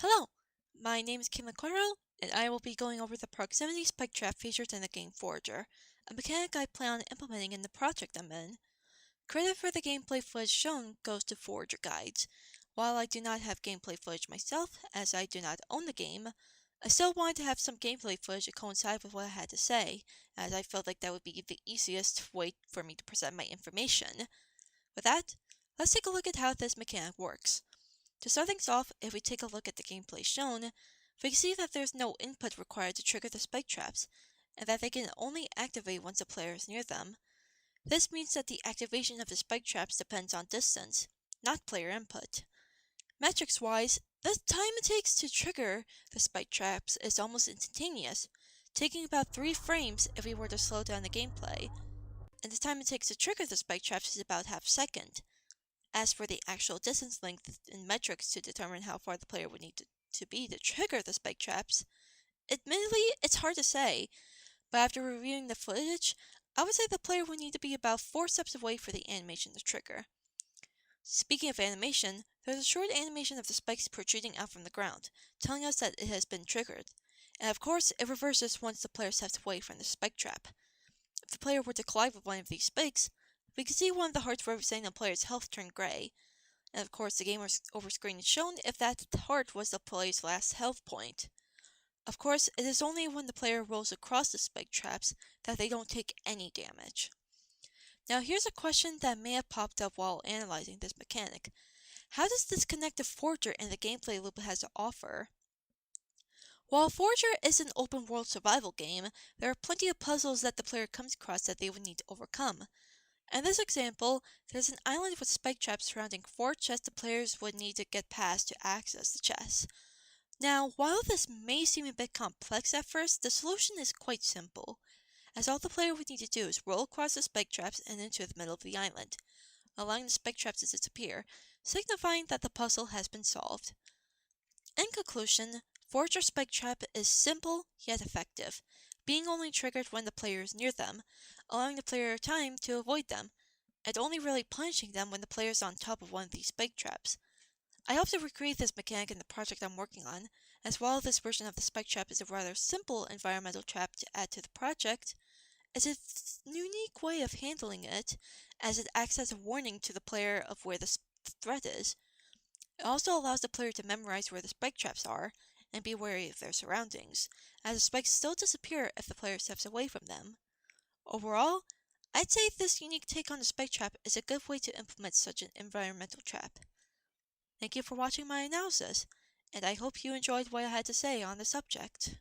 Hello, my name is Kim Cordero, and I will be going over the proximity spike trap featured in the game Forager, a mechanic I plan on implementing in the project I'm in. Credit for the gameplay footage shown goes to Forager Guides. While I do not have gameplay footage myself, as I do not own the game, I still wanted to have some gameplay footage to coincide with what I had to say, as I felt like that would be the easiest way for me to present my information. With that, let's take a look at how this mechanic works. To start things off, if we take a look at the gameplay shown, we can see that there's no input required to trigger the spike traps, and that they can only activate once a player is near them. This means that the activation of the spike traps depends on distance, not player input. Metrics-wise, the time it takes to trigger the spike traps is almost instantaneous, taking about 3 frames if we were to slow down the gameplay, and the time it takes to trigger the spike traps is about half a second. As for the actual distance length in metrics to determine how far the player would need to be to trigger the spike traps, admittedly, it's hard to say, but after reviewing the footage, I would say the player would need to be about 4 steps away for the animation to trigger. Speaking of animation, there's a short animation of the spikes protruding out from the ground, telling us that it has been triggered, and of course, it reverses once the player steps away from the spike trap. If the player were to collide with one of these spikes, we can see one of the hearts representing the player's health turn gray, and of course the gamer's over screen is shown if that heart was the player's last health point. Of course, it is only when the player rolls across the spike traps that they don't take any damage. Now here's a question that may have popped up while analyzing this mechanic. How does this connect to Forager and the gameplay loop it has to offer? While Forager is an open world survival game, there are plenty of puzzles that the player comes across that they would need to overcome. In this example, there's an island with spike traps surrounding 4 chests the players would need to get past to access the chests. Now, while this may seem a bit complex at first, the solution is quite simple, as all the player would need to do is roll across the spike traps and into the middle of the island, allowing the spike traps to disappear, signifying that the puzzle has been solved. In conclusion, Forager Spike Trap is simple yet effective, being only triggered when the player is near them, allowing the player time to avoid them, and only really punishing them when the player is on top of one of these spike traps. I hope to recreate this mechanic in the project I'm working on, as while this version of the spike trap is a rather simple environmental trap to add to the project, it's a unique way of handling it, as it acts as a warning to the player of where the threat is. It also allows the player to memorize where the spike traps are, and be wary of their surroundings, as the spikes still disappear if the player steps away from them. Overall, I'd say this unique take on the spike trap is a good way to implement such an environmental trap. Thank you for watching my analysis, and I hope you enjoyed what I had to say on the subject.